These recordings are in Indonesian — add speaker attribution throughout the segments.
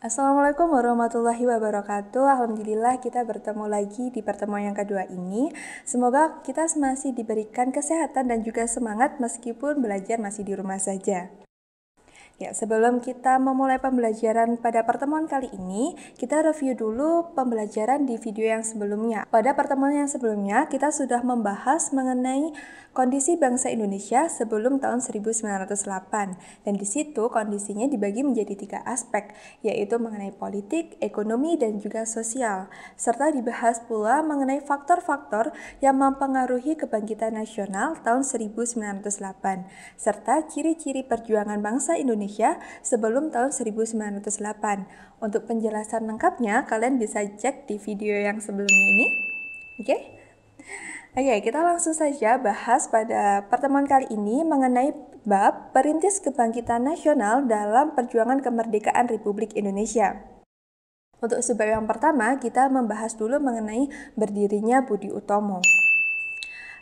Speaker 1: Assalamualaikum warahmatullahi wabarakatuh. Alhamdulillah kita bertemu lagi di pertemuan yang kedua ini. Semoga kita masih diberikan kesehatan dan juga semangat meskipun belajar masih di rumah saja. Ya, sebelum kita memulai pembelajaran pada pertemuan kali ini, kita review dulu pembelajaran di video yang sebelumnya. Pada pertemuan yang sebelumnya, kita sudah membahas mengenai kondisi bangsa Indonesia sebelum tahun 1908. Dan di situ kondisinya dibagi menjadi 3 aspek, yaitu mengenai politik, ekonomi, dan juga sosial. Serta dibahas pula mengenai faktor-faktor yang mempengaruhi kebangkitan nasional tahun 1908, serta ciri-ciri perjuangan bangsa Indonesia sebelum tahun 1908. Untuk penjelasan lengkapnya, kalian bisa cek di video yang sebelumnya ini. Oke, kita langsung saja bahas pada pertemuan kali ini mengenai bab Perintis Kebangkitan Nasional dalam Perjuangan Kemerdekaan Republik Indonesia. Untuk sebab yang pertama, kita membahas dulu mengenai berdirinya Budi Utomo.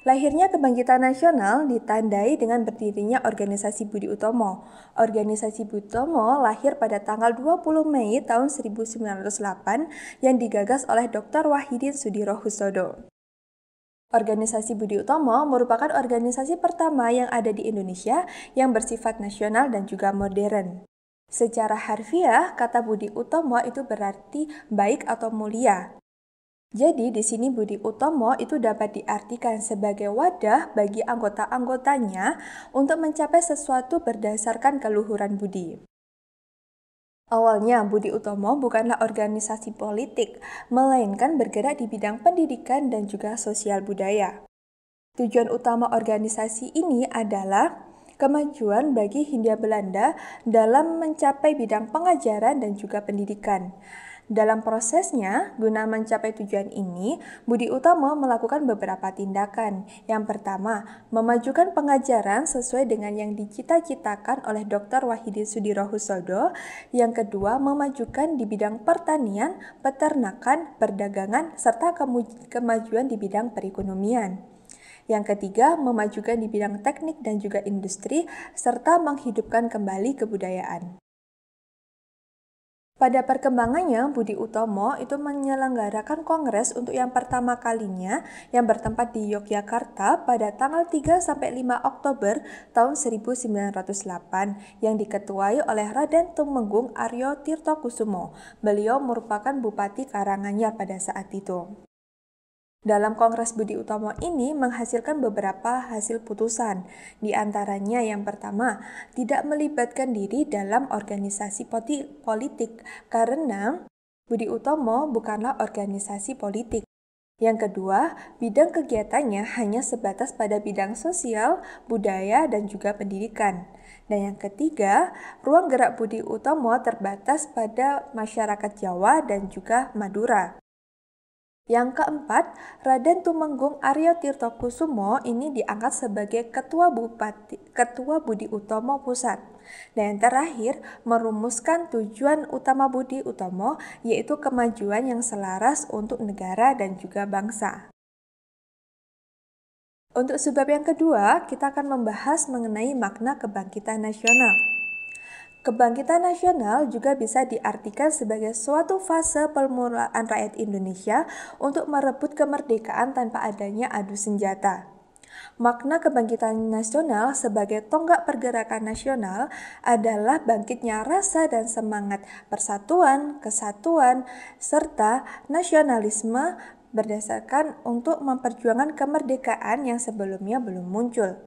Speaker 1: Lahirnya kebangkitan nasional ditandai dengan berdirinya Organisasi Budi Utomo. Organisasi Budi Utomo lahir pada tanggal 20 Mei tahun 1908 yang digagas oleh Dr. Wahidin Sudirohusodo. Organisasi Budi Utomo merupakan organisasi pertama yang ada di Indonesia yang bersifat nasional dan juga modern. Secara harfiah, kata Budi Utomo itu berarti baik atau mulia. Jadi di sini Budi Utomo itu dapat diartikan sebagai wadah bagi anggota-anggotanya untuk mencapai sesuatu berdasarkan keluhuran budi. Awalnya Budi Utomo bukanlah organisasi politik, melainkan bergerak di bidang pendidikan dan juga sosial budaya. Tujuan utama organisasi ini adalah kemajuan bagi Hindia Belanda dalam mencapai bidang pengajaran dan juga pendidikan. Dalam prosesnya, guna mencapai tujuan ini, Budi Utomo melakukan beberapa tindakan. Yang pertama, memajukan pengajaran sesuai dengan yang dicita-citakan oleh Dr. Wahidin Sudirohusodo. Yang kedua, memajukan di bidang pertanian, peternakan, perdagangan, serta kemajuan di bidang perekonomian. Yang ketiga, memajukan di bidang teknik dan juga industri, serta menghidupkan kembali kebudayaan. Pada perkembangannya, Budi Utomo itu menyelenggarakan kongres untuk yang pertama kalinya yang bertempat di Yogyakarta pada tanggal 3-5 Oktober tahun 1908 yang diketuai oleh Raden Tumenggung Aryo Tirtokusumo. Beliau merupakan Bupati Karanganyar pada saat itu. Dalam Kongres Budi Utomo ini menghasilkan beberapa hasil putusan. Di antaranya yang pertama, tidak melibatkan diri dalam organisasi politik karena Budi Utomo bukanlah organisasi politik. Yang kedua, bidang kegiatannya hanya sebatas pada bidang sosial, budaya, dan juga pendidikan. Dan yang ketiga, ruang gerak Budi Utomo terbatas pada masyarakat Jawa dan juga Madura. Yang keempat, Raden Tumenggung Aryo Tirtokusumo ini diangkat sebagai Ketua Budi Utomo Pusat. Dan yang terakhir, merumuskan tujuan utama Budi Utomo, yaitu kemajuan yang selaras untuk negara dan juga bangsa. Untuk sebab yang kedua, kita akan membahas mengenai makna kebangkitan nasional. Kebangkitan nasional juga bisa diartikan sebagai suatu fase permulaan rakyat Indonesia untuk merebut kemerdekaan tanpa adanya adu senjata. Makna kebangkitan nasional sebagai tonggak pergerakan nasional adalah bangkitnya rasa dan semangat persatuan, kesatuan, serta nasionalisme berdasarkan untuk memperjuangkan kemerdekaan yang sebelumnya belum muncul.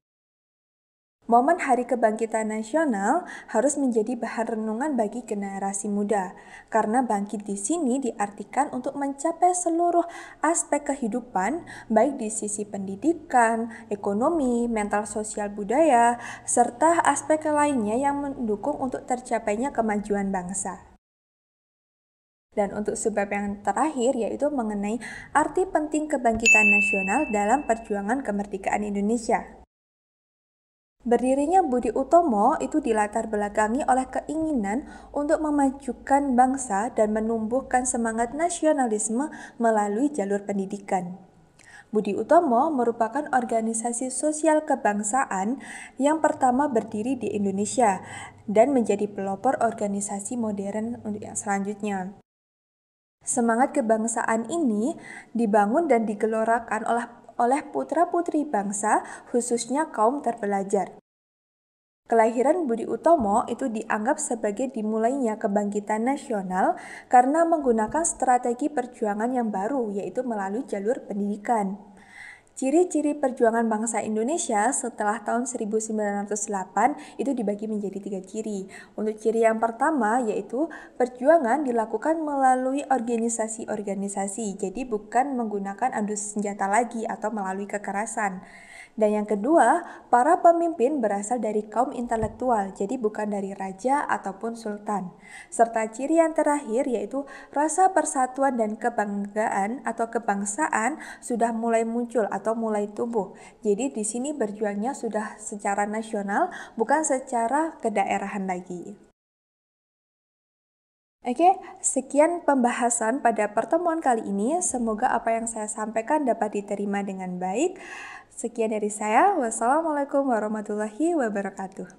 Speaker 1: Momen Hari Kebangkitan Nasional harus menjadi bahan renungan bagi generasi muda, karena bangkit di sini diartikan untuk mencapai seluruh aspek kehidupan, baik di sisi pendidikan, ekonomi, mental sosial budaya, serta aspek lainnya yang mendukung untuk tercapainya kemajuan bangsa. Dan untuk sebab yang terakhir yaitu mengenai arti penting kebangkitan nasional dalam perjuangan kemerdekaan Indonesia. Berdirinya Budi Utomo itu dilatar belakangi oleh keinginan untuk memajukan bangsa dan menumbuhkan semangat nasionalisme melalui jalur pendidikan. Budi Utomo merupakan organisasi sosial kebangsaan yang pertama berdiri di Indonesia dan menjadi pelopor organisasi modern untuk yang selanjutnya. Semangat kebangsaan ini dibangun dan digelorakan oleh putra-putri bangsa, khususnya kaum terpelajar. Kelahiran Budi Utomo itu dianggap sebagai dimulainya kebangkitan nasional karena menggunakan strategi perjuangan yang baru, yaitu melalui jalur pendidikan. Ciri-ciri perjuangan bangsa Indonesia setelah tahun 1908 itu dibagi menjadi 3 ciri. Untuk ciri yang pertama yaitu perjuangan dilakukan melalui organisasi-organisasi, jadi bukan menggunakan adu senjata lagi atau melalui kekerasan. Dan yang kedua, para pemimpin berasal dari kaum intelektual, jadi bukan dari raja ataupun sultan. Serta ciri yang terakhir yaitu rasa persatuan dan kebanggaan atau kebangsaan sudah mulai muncul atau mulai tumbuh. Jadi di sini berjuangnya sudah secara nasional, bukan secara kedaerahan lagi. Oke, sekian pembahasan pada pertemuan kali ini. Semoga apa yang saya sampaikan dapat diterima dengan baik. Sekian dari saya. Wassalamualaikum warahmatullahi wabarakatuh.